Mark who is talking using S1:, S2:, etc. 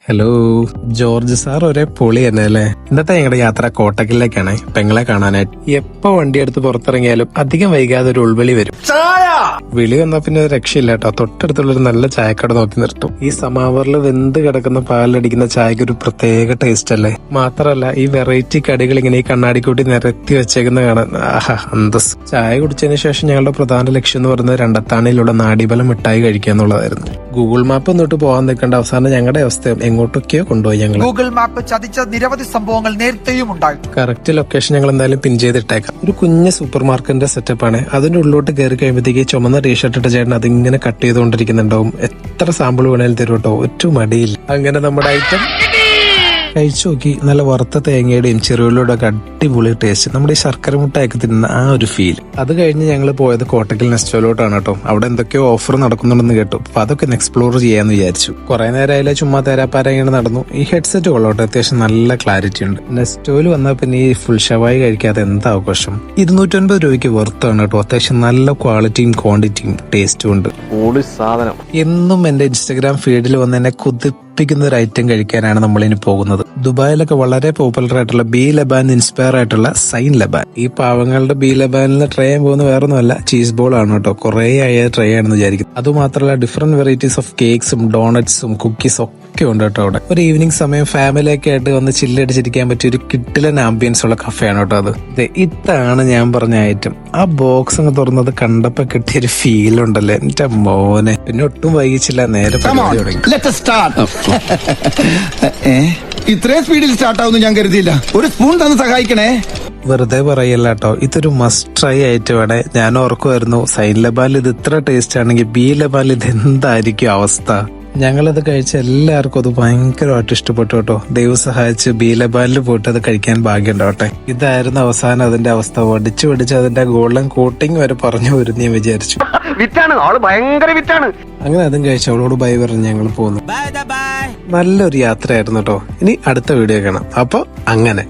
S1: Hello, George sir ഒരേ പൊളി തന്നെ അല്ലേ? ഇന്നത്തെ ഞങ്ങളുടെ യാത്ര കോട്ടക്കലിലേക്കാണ് പെങ്ങളെ കാണാനായിട്ട്. എപ്പോ വണ്ടി എടുത്ത് പുറത്തിറങ്ങിയാലും അധികം വൈകാതെ ഒരു ഉൾവിളി വരും. വിളി വന്നാ പിന്നെ ഒരു രക്ഷയില്ല കേട്ടോ. തൊട്ടടുത്തുള്ളൊരു നല്ല ചായക്കട നോക്കി നിർത്തും. ഈ സമാവറിൽ വെന്ത് കിടക്കുന്ന പാലിലടിക്കുന്ന ചായക്ക് ഒരു പ്രത്യേക ടേസ്റ്റ് അല്ലേ? മാത്രമല്ല ഈ വെറൈറ്റി കടികൾ ഇങ്ങനെ ഈ കണ്ണാടിക്കൂട്ടി നിരത്തി വെച്ചേക്കുന്ന കാണാൻ ആഹാ അന്തസ്. ചായ കുടിച്ചതിന് ശേഷം ഞങ്ങളുടെ പ്രധാന ലക്ഷ്യം എന്ന് പറയുന്നത് രണ്ടത്താണിയിലുള്ള നാടിബലം മിഠായി കഴിക്കുക എന്നുള്ളതായിരുന്നു. ഗൂഗിൾ മാപ്പ് ഒന്നിട്ട് പോകാൻ നിൽക്കേണ്ട അവസാനം ഞങ്ങളുടെ അവസ്ഥ എങ്ങോട്ടൊക്കെയോ കൊണ്ടുപോയി. ഞങ്ങൾ
S2: ഗൂഗിൾ മാപ്പ് ചതിച്ച നിരവധി സംഭവങ്ങൾ നേരത്തെയും ഉണ്ടായി.
S1: കറക്റ്റ് ലൊക്കേഷൻ ഞങ്ങൾ എന്തായാലും പിൻ ചെയ്തിട്ടേക്കാം. ഒരു കുഞ്ഞ് സൂപ്പർ മാർക്കറ്റിന്റെ സെറ്റപ്പ് ആണ്. അതിന്റെ ഉള്ളിലോട്ട് കയറി കഴിയുമ്പോഴത്തേക്ക് ചുമന്ന ടീഷർട്ട് ഇട്ട ചേട്ടൻ അതിങ്ങനെ കട്ട് ചെയ്തുകൊണ്ടിരിക്കുന്നുണ്ടാവും. എത്ര സാമ്പിൾ വേണേലും തരും കേട്ടോ, ഒറ്റ മടിയില്ല. അങ്ങനെ നമ്മുടെ ഐറ്റം കഴിച്ചു നോക്കി. നല്ല വറുത്ത തേങ്ങയുടെയും ചെറുള്ളിയുടെ ഒക്കെ അടിപൊളി ടേസ്റ്റ്. നമ്മുടെ ഈ ശർക്കര മുട്ടയൊക്കെ തിന്നുന്ന ആ ഒരു ഫീൽ. അത് കഴിഞ്ഞ് ഞങ്ങൾ പോയത് കോട്ടക്കൽ നെസ്റ്റോയിലോട്ടാണ് കേട്ടോ. അവിടെ എന്തൊക്കെയോ ഓഫർ നടക്കുന്നുണ്ടെന്ന് കേട്ടു. അപ്പൊ അതൊക്കെ ഒന്ന് എക്സ്പ്ലോർ ചെയ്യാന്ന് വിചാരിച്ചു. കുറെ നേരം അതിലെ ചുമ്മാ തേരാപ്പാര ഇങ്ങനെ നടന്നു. ഈ ഹെഡ്സെറ്റ് കൊള്ളോട്ടെ, അത്യാവശ്യം നല്ല ക്ലാരിറ്റി ഉണ്ട്. നെസ്റ്റോയിൽ വന്നാൽ പിന്നെ ഈ ഫുൾ ഷവായി കഴിക്കാതെ എന്താ ആഘോഷം. 250 രൂപയ്ക്ക് വെർത്താണ് കേട്ടോ. അത്യാവശ്യം നല്ല ക്വാളിറ്റിയും ക്വാണ്ടിറ്റിയും ടേസ്റ്റും ഉണ്ട്. എന്നും എന്റെ ഇൻസ്റ്റഗ്രാം ഫീഡിൽ വന്ന് എന്നെ പ്പിക്കുന്ന ഒരു ഐറ്റം കഴിക്കാനാണ് നമ്മളിനി പോകുന്നത്. ദുബായിലൊക്കെ വളരെ പോപ്പുലർ ആയിട്ടുള്ള ബി ലബാൻ ഇൻസ്പയർ ആയിട്ടുള്ള സൈൻ ലബാൻ. ഈ പാവങ്ങളുടെ ബി ലബാനിൽ നിന്ന് ട്രൈ ചെയ്യാൻ പോകുന്ന വേറെ ഒന്നുമല്ല, ചീസ് ബോൾ ആണ് കേട്ടോ. കുറെ ആയ ട്രൈ ആണെന്ന് വിചാരിക്കും. അതുമാത്രമല്ല ഡിഫറെന്റ് വെറൈറ്റീസ് ഓഫ് കേക്ക്സും ഡോണറ്റ്സും കുക്കീസും ഒക്കെ ഉണ്ട് കേട്ടോ. അവിടെ ഒരു ഈവനിങ് സമയം ഫാമിലിയൊക്കെ ആയിട്ട് വന്ന് ചില്ലടിച്ചിരിക്കാൻ പറ്റിയ ഒരു കിട്ടിലൻ ആംബിയൻസ് ഉള്ള കഫയാണ് കേട്ടോ അത്. ഇതാണ് ഞാൻ പറഞ്ഞ ഐറ്റം. ആ ബോക്സ് അങ്ങ് തുറന്നത് കണ്ടപ്പോ കിട്ടിയൊരു ഫീൽ ഉണ്ടല്ലേ എന്റെ മോനെ. പിന്നെ ഒട്ടും വൈകിച്ചില്ല, നേരെ പരിപാടി തുടങ്ങി.
S3: ഇത്രയും സ്പീഡിൽ സ്റ്റാർട്ട് ആവുന്നു ഞാൻ കരുതിയില്ല. ഒരു സ്പൂൺ തന്ന് സഹായിക്കണേ.
S1: വെറുതെ പറയല്ല കേട്ടോ, ഇതൊരു മസ്റ്റ് ട്രൈ ഐറ്റമാണ്. ഞാൻ ഓർക്കുമായിരുന്നു സൈൻ ലബാനിൽ ഇത് ഇത്ര ടേസ്റ്റ് ആണെങ്കിൽ ബി ലബാനിൽ ഇത് എന്തായിരിക്കും അവസ്ഥ. ഞങ്ങളത് കഴിച്ച എല്ലാവർക്കും അത് ഭയങ്കരമായിട്ട് ഇഷ്ടപ്പെട്ടു കേട്ടോ. ദൈവം സഹായിച്ച് ബി ലബാനിൽ പോയിട്ട് അത് കഴിക്കാൻ ഭാഗ്യം ഉണ്ടാവട്ടെ. ഇതായിരുന്നു അവസാനം അതിന്റെ അവസ്ഥ. വടിച്ച് അതിന്റെ ഗോൾഡൻ കോട്ടിങ് വരെ പറഞ്ഞു വരുന്ന ഞാൻ വിചാരിച്ചു. അങ്ങനെ അതും കഴിച്ചു അവളോട് ബൈ പറഞ്ഞ് ഞങ്ങൾ പോന്നു. നല്ലൊരു യാത്രയായിരുന്നു കേട്ടോ. ഇനി അടുത്ത വീഡിയോ കാണാം. അപ്പൊ അങ്ങനെ.